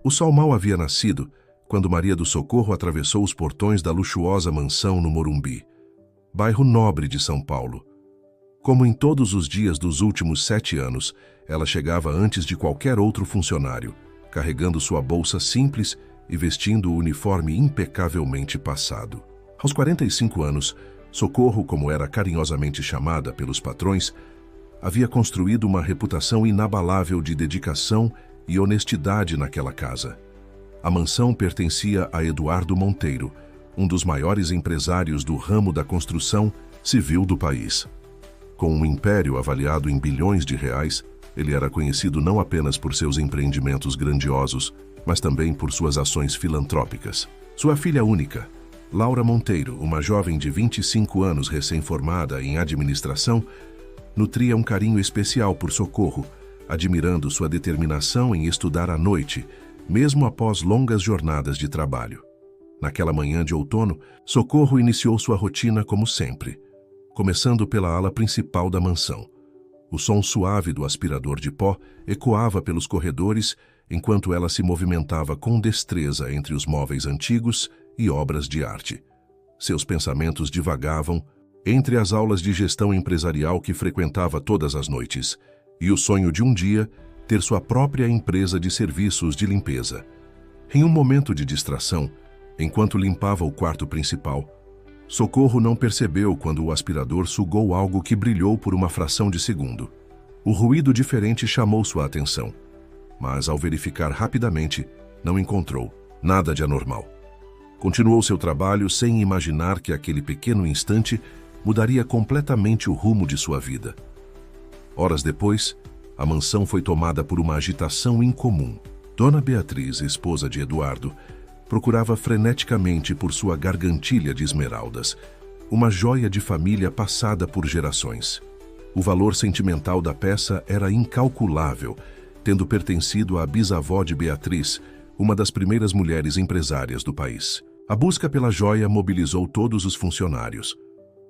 O sol mal havia nascido quando Maria do Socorro atravessou os portões da luxuosa mansão no Morumbi, bairro nobre de São Paulo. Como em todos os dias dos últimos 7 anos, ela chegava antes de qualquer outro funcionário, carregando sua bolsa simples e vestindo o uniforme impecavelmente passado. Aos 45 anos, Socorro, como era carinhosamente chamada pelos patrões, havia construído uma reputação inabalável de dedicação e honestidade naquela casa. A mansão pertencia a Eduardo Monteiro, um dos maiores empresários do ramo da construção civil do país. Com um império avaliado em bilhões de reais, ele era conhecido não apenas por seus empreendimentos grandiosos, mas também por suas ações filantrópicas. Sua filha única, Laura Monteiro, uma jovem de 25 anos recém-formada em administração, nutria um carinho especial por Socorro, admirando sua determinação em estudar à noite, mesmo após longas jornadas de trabalho. Naquela manhã de outono, Socorro iniciou sua rotina como sempre, começando pela ala principal da mansão. O som suave do aspirador de pó ecoava pelos corredores enquanto ela se movimentava com destreza entre os móveis antigos e obras de arte. Seus pensamentos divagavam entre as aulas de gestão empresarial que frequentava todas as noites e o sonho de um dia ter sua própria empresa de serviços de limpeza. Em um momento de distração, enquanto limpava o quarto principal, Socorro não percebeu quando o aspirador sugou algo que brilhou por uma fração de segundo. O ruído diferente chamou sua atenção, mas ao verificar rapidamente, não encontrou nada de anormal. Continuou seu trabalho sem imaginar que aquele pequeno instante mudaria completamente o rumo de sua vida. Horas depois, a mansão foi tomada por uma agitação incomum. Dona Beatriz, esposa de Eduardo, procurava freneticamente por sua gargantilha de esmeraldas, uma joia de família passada por gerações. O valor sentimental da peça era incalculável, tendo pertencido à bisavó de Beatriz, uma das primeiras mulheres empresárias do país. A busca pela joia mobilizou todos os funcionários.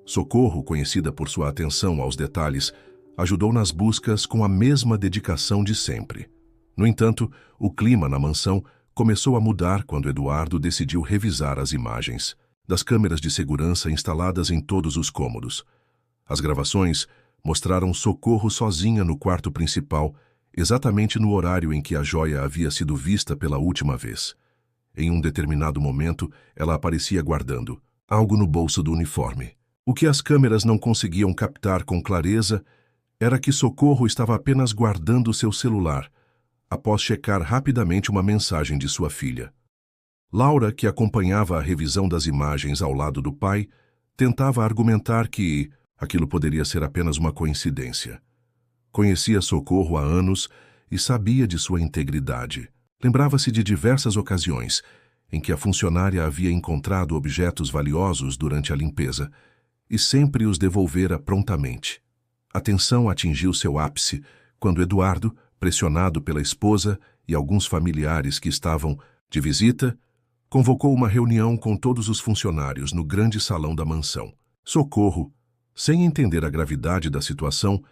Socorro, conhecida por sua atenção aos detalhes, ajudou nas buscas com a mesma dedicação de sempre. No entanto, o clima na mansão começou a mudar quando Eduardo decidiu revisar as imagens das câmeras de segurança instaladas em todos os cômodos. As gravações mostraram Socorro sozinha no quarto principal, exatamente no horário em que a joia havia sido vista pela última vez. Em um determinado momento, ela aparecia guardando algo no bolso do uniforme. O que as câmeras não conseguiam captar com clareza era que Socorro estava apenas guardando seu celular, após checar rapidamente uma mensagem de sua filha. Laura, que acompanhava a revisão das imagens ao lado do pai, tentava argumentar que aquilo poderia ser apenas uma coincidência. Conhecia Socorro há anos e sabia de sua integridade. Lembrava-se de diversas ocasiões em que a funcionária havia encontrado objetos valiosos durante a limpeza e sempre os devolvera prontamente. A tensão atingiu seu ápice quando Eduardo, pressionado pela esposa e alguns familiares que estavam de visita, convocou uma reunião com todos os funcionários no grande salão da mansão. Socorro, sem entender a gravidade da situação,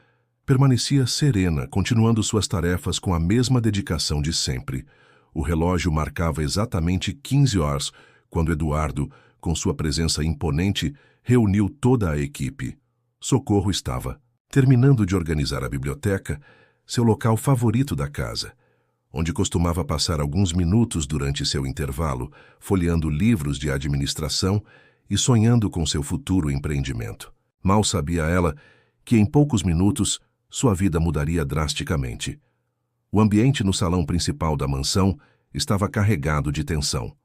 permanecia serena, continuando suas tarefas com a mesma dedicação de sempre. O relógio marcava exatamente 15 horas quando Eduardo, com sua presença imponente, reuniu toda a equipe. Socorro estava terminando de organizar a biblioteca, seu local favorito da casa, onde costumava passar alguns minutos durante seu intervalo, folheando livros de administração e sonhando com seu futuro empreendimento. Mal sabia ela que em poucos minutos sua vida mudaria drasticamente. O ambiente no salão principal da mansão estava carregado de tensão.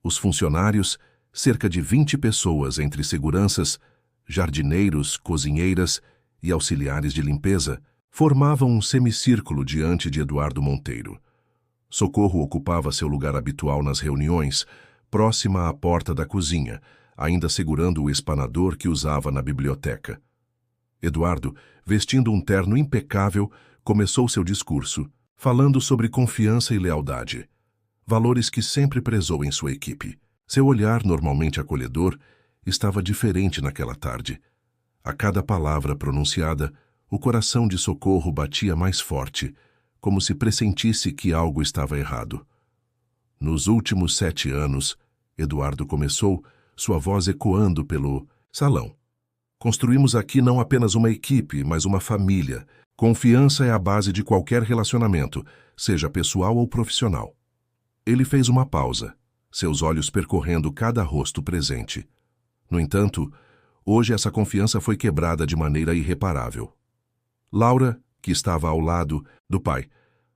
Os funcionários, cerca de 20 pessoas entre seguranças, jardineiros, cozinheiras e auxiliares de limpeza, formavam um semicírculo diante de Eduardo Monteiro. Socorro ocupava seu lugar habitual nas reuniões, próxima à porta da cozinha, ainda segurando o espanador que usava na biblioteca. Eduardo, vestindo um terno impecável, começou seu discurso, falando sobre confiança e lealdade, valores que sempre prezou em sua equipe. Seu olhar, normalmente acolhedor, estava diferente naquela tarde. A cada palavra pronunciada, o coração de Socorro batia mais forte, como se pressentisse que algo estava errado. Nos últimos 7 anos, Eduardo começou, sua voz ecoando pelo salão. Construímos aqui não apenas uma equipe, mas uma família. Confiança é a base de qualquer relacionamento, seja pessoal ou profissional. Ele fez uma pausa, seus olhos percorrendo cada rosto presente. No entanto, hoje essa confiança foi quebrada de maneira irreparável. Laura, que estava ao lado do pai,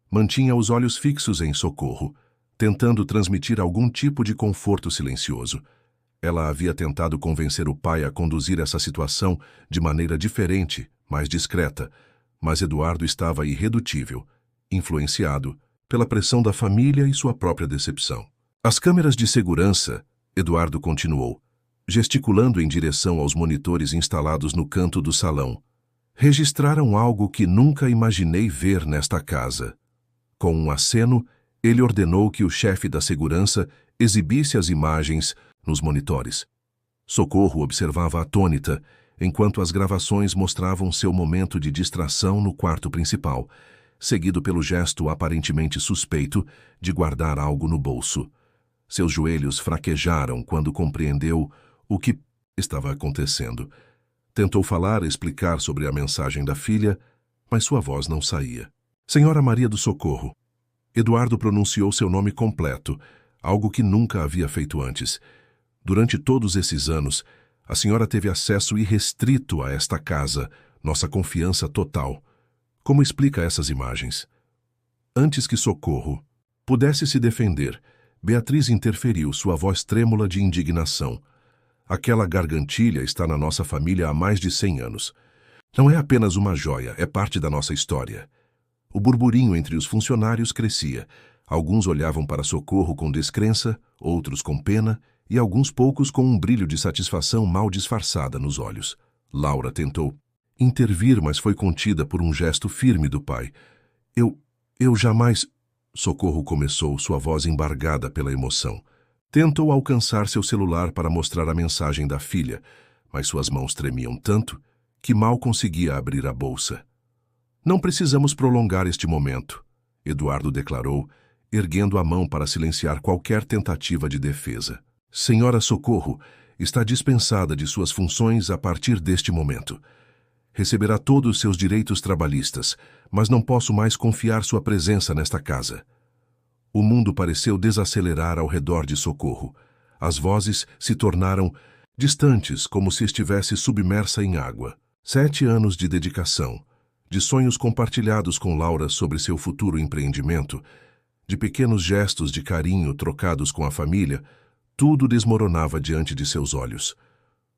mantinha os olhos fixos em Socorro, tentando transmitir algum tipo de conforto silencioso. Ela havia tentado convencer o pai a conduzir essa situação de maneira diferente, mais discreta, mas Eduardo estava irredutível, influenciado pela pressão da família e sua própria decepção. As câmeras de segurança, Eduardo continuou, gesticulando em direção aos monitores instalados no canto do salão, registraram algo que nunca imaginei ver nesta casa. Com um aceno, ele ordenou que o chefe da segurança exibisse as imagens nos monitores. Socorro observava atônita, enquanto as gravações mostravam seu momento de distração no quarto principal, seguido pelo gesto aparentemente suspeito de guardar algo no bolso. Seus joelhos fraquejaram quando compreendeu o que estava acontecendo. Tentou falar e explicar sobre a mensagem da filha, mas sua voz não saía. Senhora Maria do Socorro. Eduardo pronunciou seu nome completo, algo que nunca havia feito antes. Durante todos esses anos, a senhora teve acesso irrestrito a esta casa, nossa confiança total. Como explica essas imagens? Antes que Socorro pudesse se defender, Beatriz interferiu, sua voz trêmula de indignação. Aquela gargantilha está na nossa família há mais de 100 anos. Não é apenas uma joia, é parte da nossa história. O burburinho entre os funcionários crescia. Alguns olhavam para Socorro com descrença, outros com pena, e alguns poucos com um brilho de satisfação mal disfarçada nos olhos. Laura tentou intervir, mas foi contida por um gesto firme do pai. Eu jamais... Socorro começou, sua voz embargada pela emoção. Tentou alcançar seu celular para mostrar a mensagem da filha, mas suas mãos tremiam tanto que mal conseguia abrir a bolsa. Não precisamos prolongar este momento, Eduardo declarou, erguendo a mão para silenciar qualquer tentativa de defesa. Senhora Socorro está dispensada de suas funções a partir deste momento. Receberá todos os seus direitos trabalhistas, mas não posso mais confiar sua presença nesta casa. O mundo pareceu desacelerar ao redor de Socorro. As vozes se tornaram distantes, como se estivesse submersa em água. 7 anos de dedicação, de sonhos compartilhados com Laura sobre seu futuro empreendimento, de pequenos gestos de carinho trocados com a família, tudo desmoronava diante de seus olhos.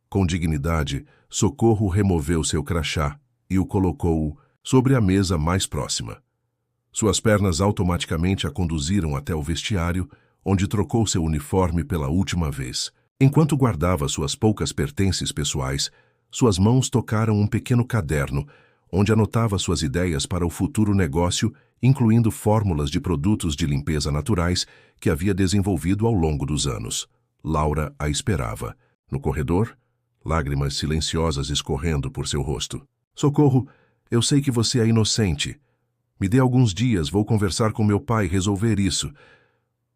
Com dignidade, Socorro removeu seu crachá e o colocou sobre a mesa mais próxima. Suas pernas automaticamente a conduziram até o vestiário, onde trocou seu uniforme pela última vez. Enquanto guardava suas poucas pertences pessoais, suas mãos tocaram um pequeno caderno, onde anotava suas ideias para o futuro negócio, incluindo fórmulas de produtos de limpeza naturais que havia desenvolvido ao longo dos anos. Laura a esperava. No corredor, lágrimas silenciosas escorrendo por seu rosto. Socorro, eu sei que você é inocente. Me dê alguns dias, vou conversar com meu pai e resolver isso.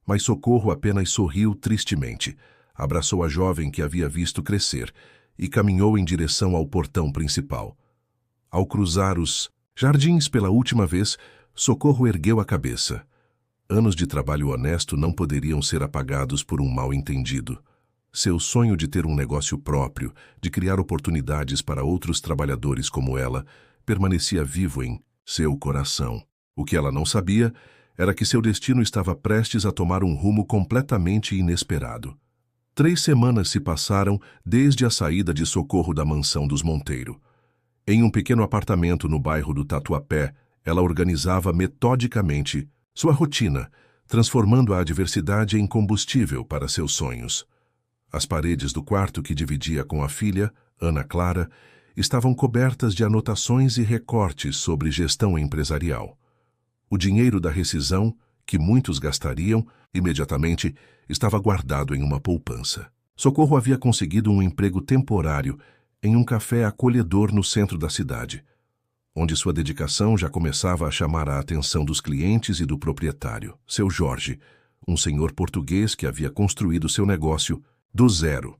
Mas Socorro apenas sorriu tristemente, abraçou a jovem que havia visto crescer e caminhou em direção ao portão principal. Ao cruzar os jardins pela última vez, Socorro ergueu a cabeça. Anos de trabalho honesto não poderiam ser apagados por um mal-entendido. Seu sonho de ter um negócio próprio, de criar oportunidades para outros trabalhadores como ela, permanecia vivo em seu coração. O que ela não sabia era que seu destino estava prestes a tomar um rumo completamente inesperado. 3 semanas se passaram desde a saída de Socorro da mansão dos Monteiro. Em um pequeno apartamento no bairro do Tatuapé, ela organizava metodicamente sua rotina, transformando a adversidade em combustível para seus sonhos. As paredes do quarto que dividia com a filha, Ana Clara, estavam cobertas de anotações e recortes sobre gestão empresarial. O dinheiro da rescisão, que muitos gastariam, imediatamente estava guardado em uma poupança. Socorro havia conseguido um emprego temporário em um café acolhedor no centro da cidade, onde sua dedicação já começava a chamar a atenção dos clientes e do proprietário, seu Jorge, um senhor português que havia construído seu negócio do zero.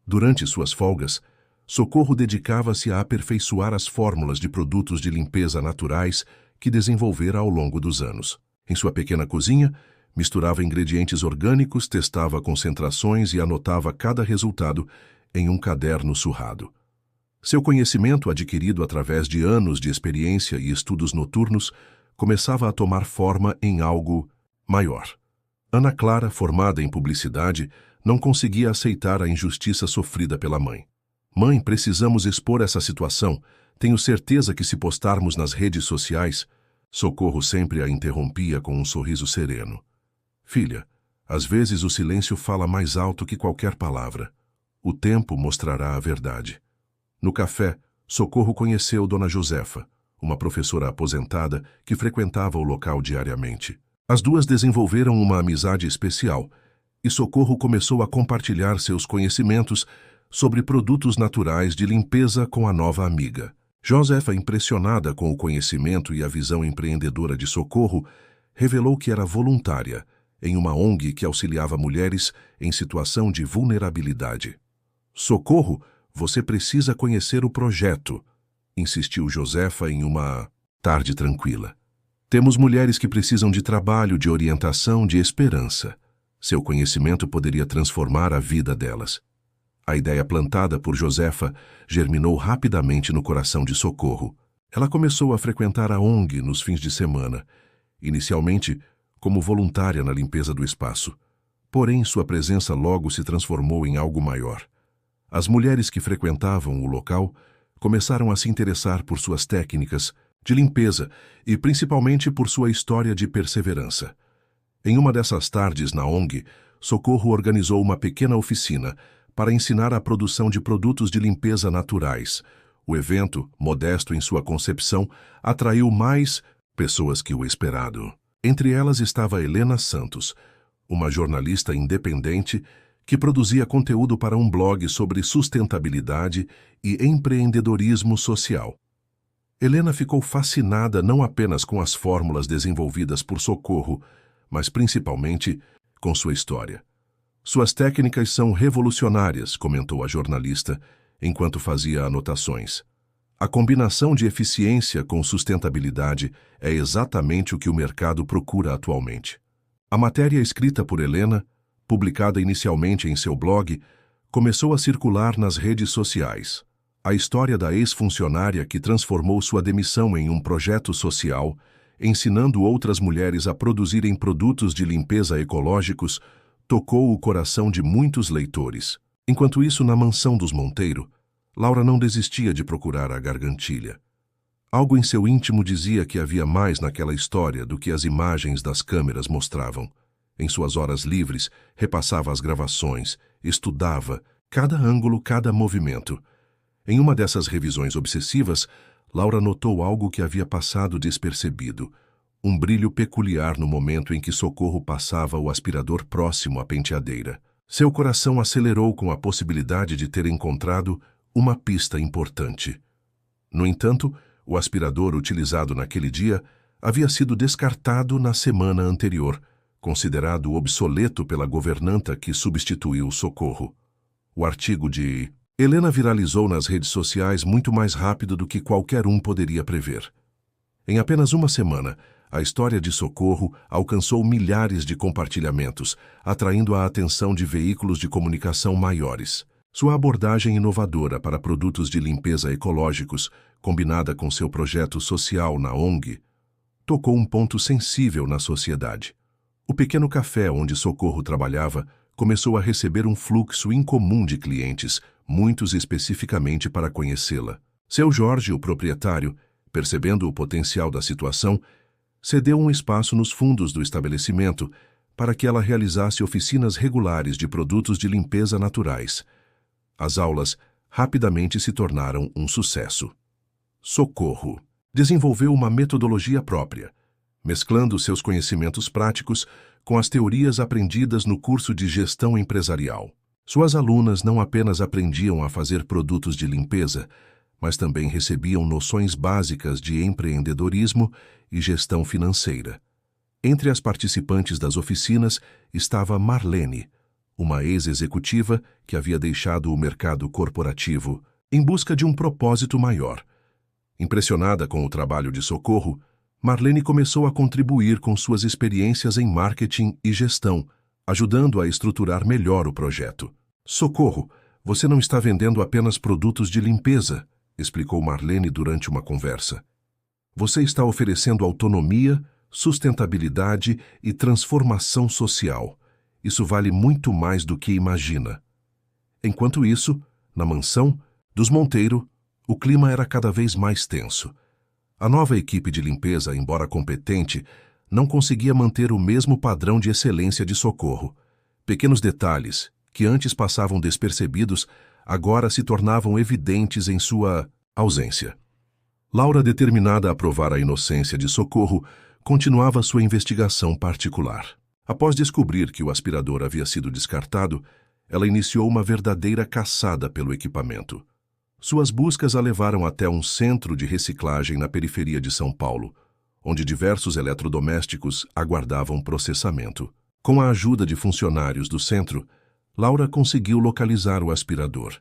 Durante suas folgas, Socorro dedicava-se a aperfeiçoar as fórmulas de produtos de limpeza naturais que desenvolvera ao longo dos anos. Em sua pequena cozinha, misturava ingredientes orgânicos, testava concentrações e anotava cada resultado em um caderno surrado. Seu conhecimento, adquirido através de anos de experiência e estudos noturnos, começava a tomar forma em algo maior. Ana Clara, formada em publicidade, não conseguia aceitar a injustiça sofrida pela mãe. Mãe, precisamos expor essa situação. Tenho certeza que se postarmos nas redes sociais... Socorro sempre a interrompia com um sorriso sereno. Filha, às vezes o silêncio fala mais alto que qualquer palavra. O tempo mostrará a verdade. No café, Socorro conheceu Dona Josefa, uma professora aposentada que frequentava o local diariamente. As duas desenvolveram uma amizade especial e Socorro começou a compartilhar seus conhecimentos sobre produtos naturais de limpeza com a nova amiga. Josefa, impressionada com o conhecimento e a visão empreendedora de Socorro, revelou que era voluntária em uma ONG que auxiliava mulheres em situação de vulnerabilidade. Socorro, você precisa conhecer o projeto, insistiu Josefa em uma tarde tranquila. Temos mulheres que precisam de trabalho, de orientação, de esperança. Seu conhecimento poderia transformar a vida delas. A ideia plantada por Josefa germinou rapidamente no coração de Socorro. Ela começou a frequentar a ONG nos fins de semana, inicialmente como voluntária na limpeza do espaço. Porém, sua presença logo se transformou em algo maior. As mulheres que frequentavam o local começaram a se interessar por suas técnicas de limpeza e principalmente por sua história de perseverança. Em uma dessas tardes na ONG, Socorro organizou uma pequena oficina para ensinar a produção de produtos de limpeza naturais. O evento, modesto em sua concepção, atraiu mais pessoas que o esperado. Entre elas estava Helena Santos, uma jornalista independente que produzia conteúdo para um blog sobre sustentabilidade e empreendedorismo social. Helena ficou fascinada não apenas com as fórmulas desenvolvidas por Socorro, mas principalmente com sua história. Suas técnicas são revolucionárias, comentou a jornalista, enquanto fazia anotações. A combinação de eficiência com sustentabilidade é exatamente o que o mercado procura atualmente. A matéria escrita por Helena, publicada inicialmente em seu blog, começou a circular nas redes sociais. A história da ex-funcionária que transformou sua demissão em um projeto social, ensinando outras mulheres a produzirem produtos de limpeza ecológicos, tocou o coração de muitos leitores. Enquanto isso, na mansão dos Monteiro, Laura não desistia de procurar a gargantilha. Algo em seu íntimo dizia que havia mais naquela história do que as imagens das câmeras mostravam. Em suas horas livres, repassava as gravações, estudava cada ângulo, cada movimento. Em uma dessas revisões obsessivas, Laura notou algo que havia passado despercebido. Um brilho peculiar no momento em que Socorro passava o aspirador próximo à penteadeira. Seu coração acelerou com a possibilidade de ter encontrado uma pista importante. No entanto, o aspirador utilizado naquele dia havia sido descartado na semana anterior, considerado obsoleto pela governanta que substituiu Socorro. O artigo de Helena viralizou nas redes sociais muito mais rápido do que qualquer um poderia prever. Em apenas uma semana, a história de Socorro alcançou milhares de compartilhamentos, atraindo a atenção de veículos de comunicação maiores. Sua abordagem inovadora para produtos de limpeza ecológicos, combinada com seu projeto social na ONG, tocou um ponto sensível na sociedade. O pequeno café onde Socorro trabalhava começou a receber um fluxo incomum de clientes, muitos especificamente para conhecê-la. Seu Jorge, o proprietário, percebendo o potencial da situação, cedeu um espaço nos fundos do estabelecimento para que ela realizasse oficinas regulares de produtos de limpeza naturais. As aulas rapidamente se tornaram um sucesso. Socorro desenvolveu uma metodologia própria, mesclando seus conhecimentos práticos com as teorias aprendidas no curso de gestão empresarial. Suas alunas não apenas aprendiam a fazer produtos de limpeza, mas também recebiam noções básicas de empreendedorismo e gestão financeira. Entre as participantes das oficinas estava Marlene, uma ex-executiva que havia deixado o mercado corporativo em busca de um propósito maior. Impressionada com o trabalho de Socorro, Marlene começou a contribuir com suas experiências em marketing e gestão, ajudando a estruturar melhor o projeto. Socorro, você não está vendendo apenas produtos de limpeza, explicou Marlene durante uma conversa. Você está oferecendo autonomia, sustentabilidade e transformação social. Isso vale muito mais do que imagina. Enquanto isso, na mansão dos Monteiro, o clima era cada vez mais tenso. A nova equipe de limpeza, embora competente, não conseguia manter o mesmo padrão de excelência de Socorro. Pequenos detalhes, que antes passavam despercebidos, agora se tornavam evidentes em sua ausência. Laura, determinada a provar a inocência de Socorro, continuava sua investigação particular. Após descobrir que o aspirador havia sido descartado, ela iniciou uma verdadeira caçada pelo equipamento. Suas buscas a levaram até um centro de reciclagem na periferia de São Paulo, onde diversos eletrodomésticos aguardavam processamento. Com a ajuda de funcionários do centro, Laura conseguiu localizar o aspirador.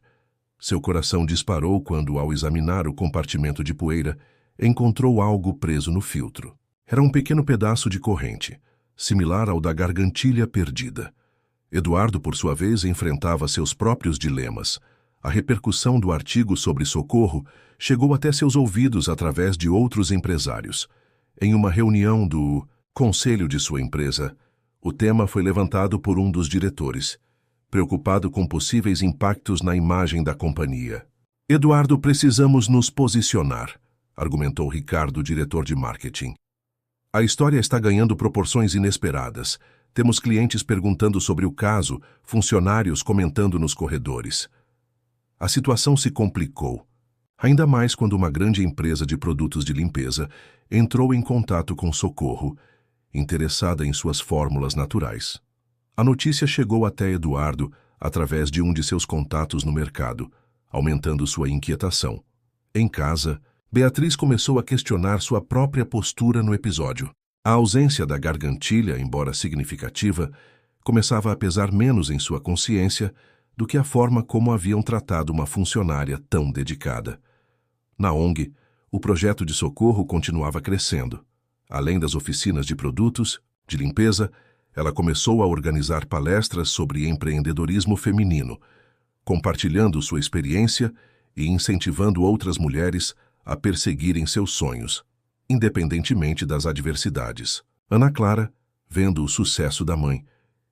Seu coração disparou quando, ao examinar o compartimento de poeira, encontrou algo preso no filtro. Era um pequeno pedaço de corrente, similar ao da gargantilha perdida. Eduardo, por sua vez, enfrentava seus próprios dilemas. A repercussão do artigo sobre Socorro chegou até seus ouvidos através de outros empresários. Em uma reunião do conselho de sua empresa, o tema foi levantado por um dos diretores, preocupado com possíveis impactos na imagem da companhia. Eduardo, precisamos nos posicionar, argumentou Ricardo, diretor de marketing. A história está ganhando proporções inesperadas. Temos clientes perguntando sobre o caso, funcionários comentando nos corredores. A situação se complicou, ainda mais quando uma grande empresa de produtos de limpeza entrou em contato com Socorro, interessada em suas fórmulas naturais. A notícia chegou até Eduardo através de um de seus contatos no mercado, aumentando sua inquietação. Em casa, Beatriz começou a questionar sua própria postura no episódio. A ausência da gargantilha, embora significativa, começava a pesar menos em sua consciência do que a forma como haviam tratado uma funcionária tão dedicada. Na ONG, o projeto de Socorro continuava crescendo. Além das oficinas de produtos, de limpeza, ela começou a organizar palestras sobre empreendedorismo feminino, compartilhando sua experiência e incentivando outras mulheres a perseguirem seus sonhos, independentemente das adversidades. Ana Clara, vendo o sucesso da mãe,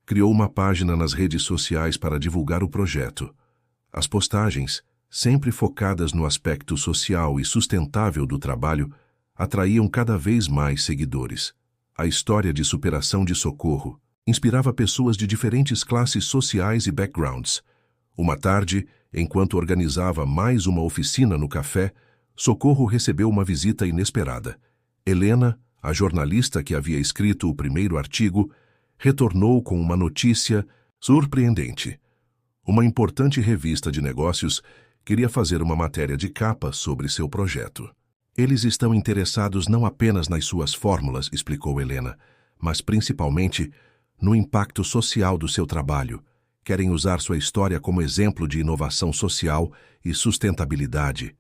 criou uma página nas redes sociais para divulgar o projeto. As postagens, sempre focadas no aspecto social e sustentável do trabalho, atraíam cada vez mais seguidores. A história de superação de Socorro inspirava pessoas de diferentes classes sociais e backgrounds. Uma tarde, enquanto organizava mais uma oficina no café, Socorro recebeu uma visita inesperada. Helena, a jornalista que havia escrito o primeiro artigo, retornou com uma notícia surpreendente. Uma importante revista de negócios queria fazer uma matéria de capa sobre seu projeto. Eles estão interessados não apenas nas suas fórmulas, explicou Helena, mas principalmente no impacto social do seu trabalho. Querem usar sua história como exemplo de inovação social e sustentabilidade.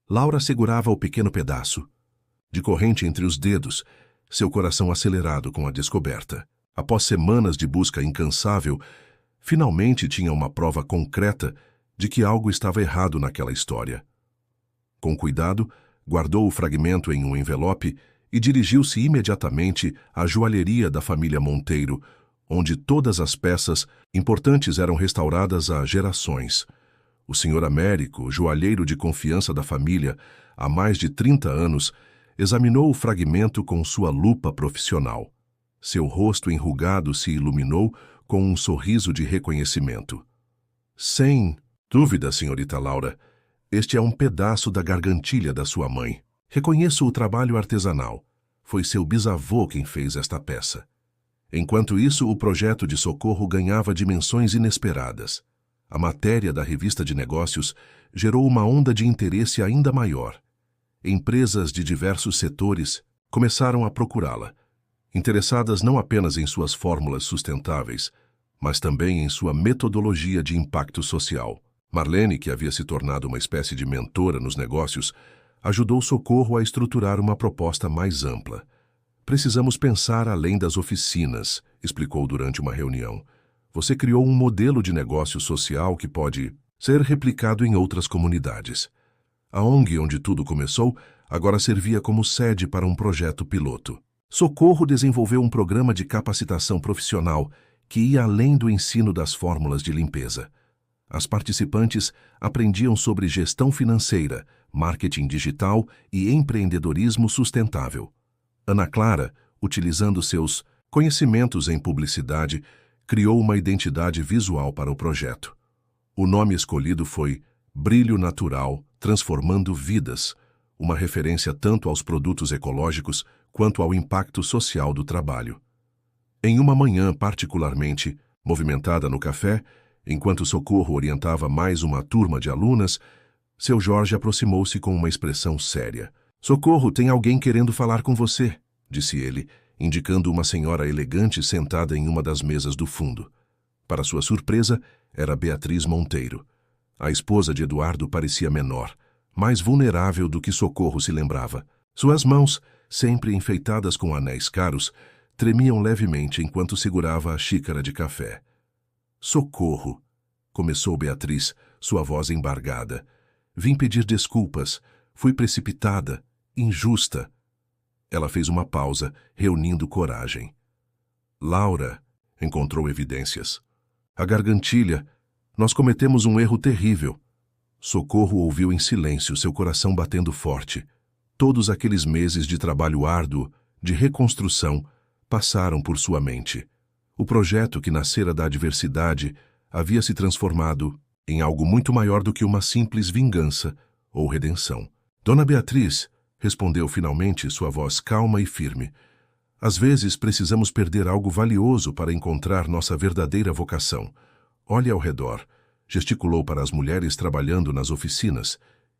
Laura segurava o pequeno pedaço de corrente entre os dedos, seu coração acelerado com a descoberta. Após semanas de busca incansável, finalmente tinha uma prova concreta de que algo estava errado naquela história. Com cuidado, guardou o fragmento em um envelope e dirigiu-se imediatamente à joalheria da família Monteiro, onde todas as peças importantes eram restauradas há gerações. O Sr. Américo, joalheiro de confiança da família há mais de 30 anos, examinou o fragmento com sua lupa profissional. Seu rosto enrugado se iluminou com um sorriso de reconhecimento. Sem dúvida, senhorita Laura, este é um pedaço da gargantilha da sua mãe. Reconheço o trabalho artesanal. Foi seu bisavô quem fez esta peça. Enquanto isso, o projeto de Socorro ganhava dimensões inesperadas. A matéria da revista de negócios gerou uma onda de interesse ainda maior. Empresas de diversos setores começaram a procurá-la, interessadas não apenas em suas fórmulas sustentáveis, mas também em sua metodologia de impacto social. Marlene, que havia se tornado uma espécie de mentora nos negócios, ajudou Socorro a estruturar uma proposta mais ampla. Precisamos pensar além das oficinas, explicou durante uma reunião. Você criou um modelo de negócio social que pode ser replicado em outras comunidades. A ONG onde tudo começou agora servia como sede para um projeto piloto. Socorro desenvolveu um programa de capacitação profissional que ia além do ensino das fórmulas de limpeza. As participantes aprendiam sobre gestão financeira, marketing digital e empreendedorismo sustentável. Ana Clara, utilizando seus conhecimentos em publicidade, criou uma identidade visual para o projeto. O nome escolhido foi Brilho Natural, Transformando Vidas, uma referência tanto aos produtos ecológicos quanto ao impacto social do trabalho. Em uma manhã particularmente movimentada no café, enquanto Socorro orientava mais uma turma de alunas, seu Jorge aproximou-se com uma expressão séria. Socorro, tem alguém querendo falar com você, disse ele, indicando uma senhora elegante sentada em uma das mesas do fundo. Para sua surpresa, era Beatriz Monteiro. A esposa de Eduardo parecia menor, mais vulnerável do que Socorro se lembrava. Suas mãos, sempre enfeitadas com anéis caros, tremiam levemente enquanto segurava a xícara de café. Socorro, começou Beatriz, sua voz embargada. Vim pedir desculpas. Fui precipitada, injusta. Ela fez uma pausa, reunindo coragem. Laura encontrou evidências. A gargantilha. Nós cometemos um erro terrível. Socorro ouviu em silêncio, seu coração batendo forte. Todos aqueles meses de trabalho árduo, de reconstrução, passaram por sua mente. O projeto que nascera da adversidade havia se transformado em algo muito maior do que uma simples vingança ou redenção. Dona Beatriz, respondeu finalmente sua voz calma e firme. Às vezes precisamos perder algo valioso para encontrar nossa verdadeira vocação. Olhe ao redor, gesticulou para as mulheres trabalhando nas oficinas.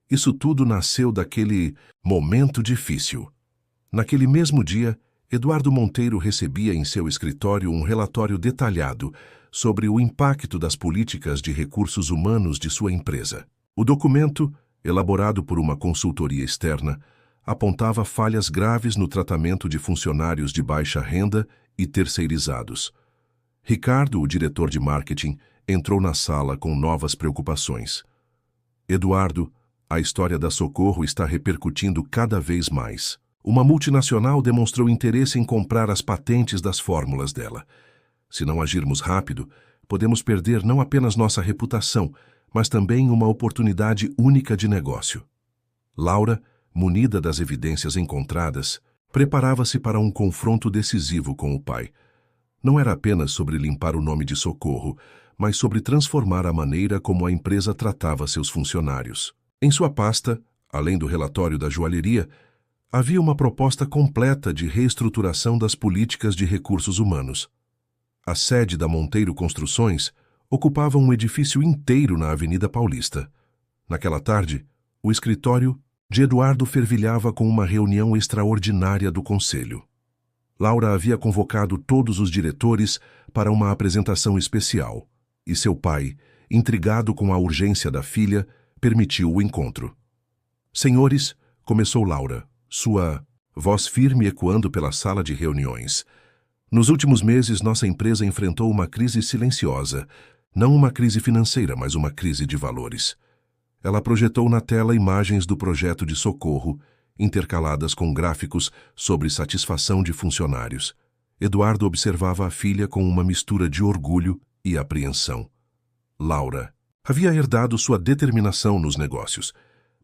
Isso tudo nasceu daquele momento difícil. Naquele mesmo dia, Eduardo Monteiro recebia em seu escritório um relatório detalhado sobre o impacto das políticas de recursos humanos de sua empresa. O documento, elaborado por uma consultoria externa, apontava falhas graves no tratamento de funcionários de baixa renda e terceirizados. Ricardo, o diretor de marketing, entrou na sala com novas preocupações. Eduardo, a história da Socorro está repercutindo cada vez mais. Uma multinacional demonstrou interesse em comprar as patentes das fórmulas dela. Se não agirmos rápido, podemos perder não apenas nossa reputação, mas também uma oportunidade única de negócio. Laura, munida das evidências encontradas, preparava-se para um confronto decisivo com o pai. Não era apenas sobre limpar o nome de Socorro, mas sobre transformar a maneira como a empresa tratava seus funcionários. Em sua pasta, além do relatório da joalheria, havia uma proposta completa de reestruturação das políticas de recursos humanos. A sede da Monteiro Construções ocupava um edifício inteiro na Avenida Paulista. Naquela tarde, o escritório de Eduardo fervilhava com uma reunião extraordinária do conselho. Laura havia convocado todos os diretores para uma apresentação especial, e seu pai, intrigado com a urgência da filha, permitiu o encontro. Senhores, começou Laura, sua voz firme ecoando pela sala de reuniões. Nos últimos meses, nossa empresa enfrentou uma crise silenciosa, não uma crise financeira, mas uma crise de valores. Ela projetou na tela imagens do projeto de Socorro, intercaladas com gráficos sobre satisfação de funcionários. Eduardo observava a filha com uma mistura de orgulho e apreensão. Laura havia herdado sua determinação nos negócios,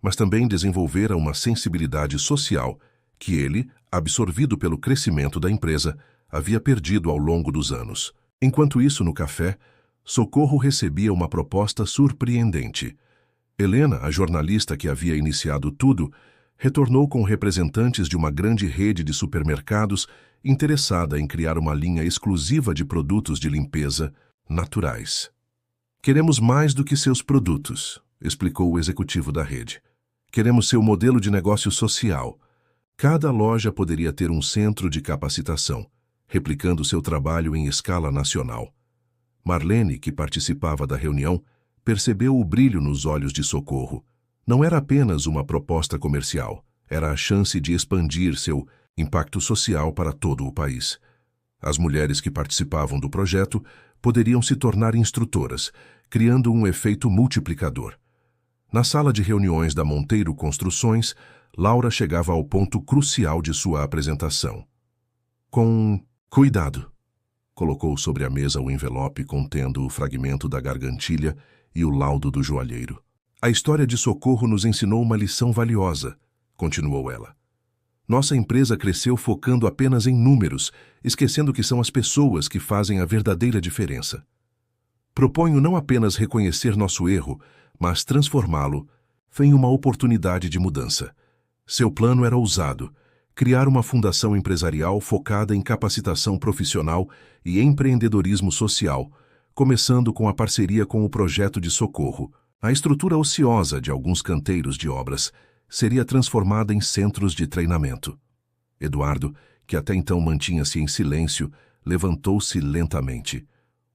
mas também desenvolvera uma sensibilidade social que ele, absorvido pelo crescimento da empresa, havia perdido ao longo dos anos. Enquanto isso, no café, Socorro recebia uma proposta surpreendente. Helena, a jornalista que havia iniciado tudo, retornou com representantes de uma grande rede de supermercados interessada em criar uma linha exclusiva de produtos de limpeza naturais. Queremos mais do que seus produtos, explicou o executivo da rede. Queremos seu modelo de negócio social. Cada loja poderia ter um centro de capacitação, replicando seu trabalho em escala nacional. Marlene, que participava da reunião, percebeu o brilho nos olhos de Socorro. Não era apenas uma proposta comercial, era a chance de expandir seu impacto social para todo o país. As mulheres que participavam do projeto poderiam se tornar instrutoras, criando um efeito multiplicador. Na sala de reuniões da Monteiro Construções, Laura chegava ao ponto crucial de sua apresentação. Com cuidado, colocou sobre a mesa o envelope contendo o fragmento da gargantilha e o laudo do joalheiro. A história de Socorro nos ensinou uma lição valiosa, continuou ela. Nossa empresa cresceu focando apenas em números, esquecendo que são as pessoas que fazem a verdadeira diferença. Proponho não apenas reconhecer nosso erro, mas transformá-lo em uma oportunidade de mudança. Seu plano era ousado: criar uma fundação empresarial focada em capacitação profissional e empreendedorismo social, começando com a parceria com o projeto de Socorro. A estrutura ociosa de alguns canteiros de obras seria transformada em centros de treinamento. Eduardo, que até então mantinha-se em silêncio, levantou-se lentamente.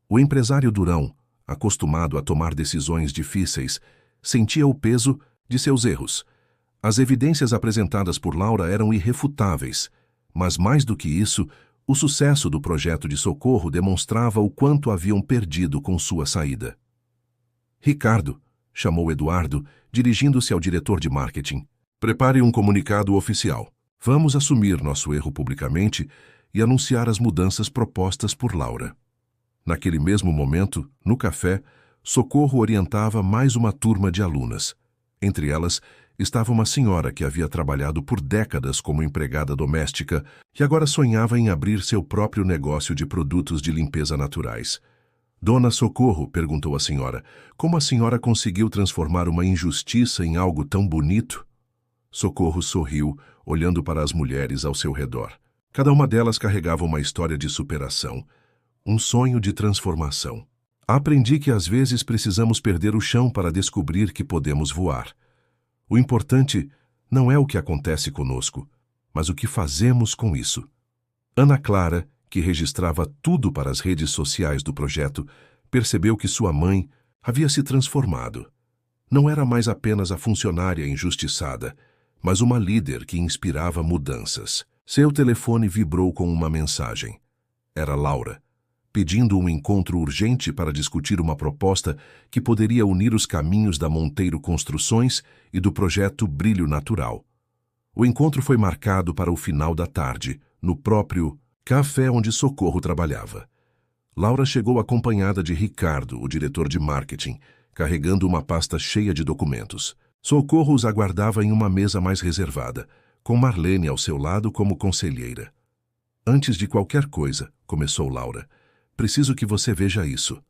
O empresário durão, acostumado a tomar decisões difíceis, sentia o peso de seus erros. As evidências apresentadas por Laura eram irrefutáveis, mas mais do que isso, o sucesso do projeto de Socorro demonstrava o quanto haviam perdido com sua saída. Ricardo, chamou Eduardo, dirigindo-se ao diretor de marketing. Prepare um comunicado oficial. Vamos assumir nosso erro publicamente e anunciar as mudanças propostas por Laura. Naquele mesmo momento, no café, Socorro orientava mais uma turma de alunas. Entre elas, estava uma senhora que havia trabalhado por décadas como empregada doméstica e agora sonhava em abrir seu próprio negócio de produtos de limpeza naturais. Dona Socorro, perguntou a senhora, como a senhora conseguiu transformar uma injustiça em algo tão bonito? Socorro sorriu, olhando para as mulheres ao seu redor. Cada uma delas carregava uma história de superação, um sonho de transformação. Aprendi que às vezes precisamos perder o chão para descobrir que podemos voar. O importante não é o que acontece conosco, mas o que fazemos com isso. Ana Clara, que registrava tudo para as redes sociais do projeto, percebeu que sua mãe havia se transformado. Não era mais apenas a funcionária injustiçada, mas uma líder que inspirava mudanças. Seu telefone vibrou com uma mensagem. Era Laura, pedindo um encontro urgente para discutir uma proposta que poderia unir os caminhos da Monteiro Construções e do projeto Brilho Natural. O encontro foi marcado para o final da tarde, no próprio café onde Socorro trabalhava. Laura chegou acompanhada de Ricardo, o diretor de marketing, carregando uma pasta cheia de documentos. Socorro os aguardava em uma mesa mais reservada, com Marlene ao seu lado como conselheira. Antes de qualquer coisa, começou Laura, preciso que você veja isso.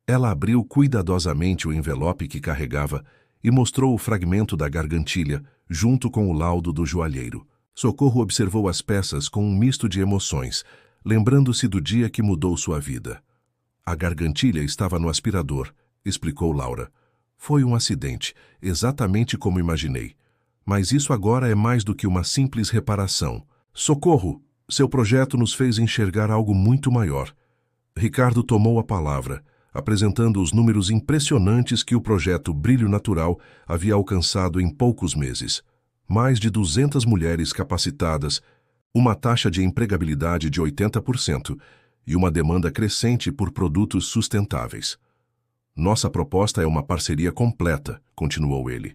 Ela abriu cuidadosamente o envelope que carregava e mostrou o fragmento da gargantilha, junto com o laudo do joalheiro. Socorro observou as peças com um misto de emoções, lembrando-se do dia que mudou sua vida. A gargantilha estava no aspirador, explicou Laura. Foi um acidente, exatamente como imaginei. Mas isso agora é mais do que uma simples reparação. Socorro, seu projeto nos fez enxergar algo muito maior. Ricardo tomou a palavra, apresentando os números impressionantes que o projeto Brilho Natural havia alcançado em poucos meses. Mais de 200 mulheres capacitadas, uma taxa de empregabilidade de 80% e uma demanda crescente por produtos sustentáveis. Nossa proposta é uma parceria completa, continuou ele.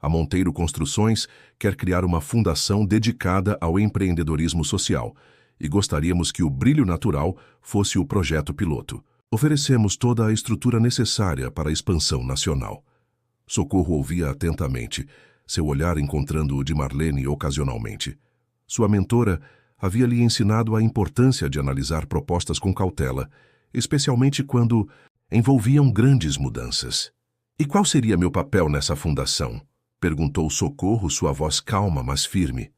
A Monteiro Construções quer criar uma fundação dedicada ao empreendedorismo social e gostaríamos que o Brilho Natural fosse o projeto piloto. Oferecemos toda a estrutura necessária para a expansão nacional. Socorro ouvia atentamente, seu olhar encontrando o de Marlene ocasionalmente. Sua mentora havia lhe ensinado a importância de analisar propostas com cautela, especialmente quando envolviam grandes mudanças. E qual seria meu papel nessa fundação? Perguntou Socorro, sua voz calma, mas firme.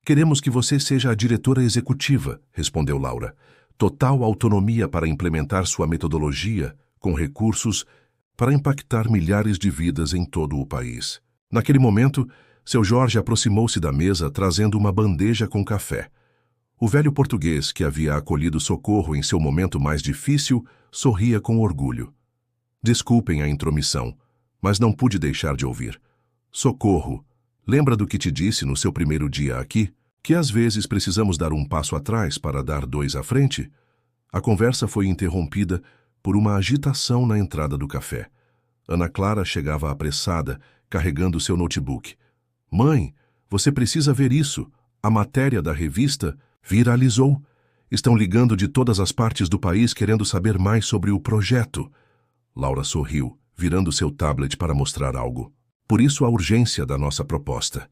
Queremos que você seja a diretora executiva, respondeu Laura. Total autonomia para implementar sua metodologia, com recursos, para impactar milhares de vidas em todo o país. Naquele momento, seu Jorge aproximou-se da mesa trazendo uma bandeja com café. O velho português, que havia acolhido Socorro em seu momento mais difícil, sorria com orgulho. Desculpem a intromissão, mas não pude deixar de ouvir. Socorro, lembra do que te disse no seu primeiro dia aqui? Que às vezes precisamos dar um passo atrás para dar dois à frente? A conversa foi interrompida por uma agitação na entrada do café. Ana Clara chegava apressada, carregando seu notebook. Mãe, você precisa ver isso. A matéria da revista viralizou. Estão ligando de todas as partes do país querendo saber mais sobre o projeto. Laura sorriu, virando seu tablet para mostrar algo. Por isso a urgência da nossa proposta.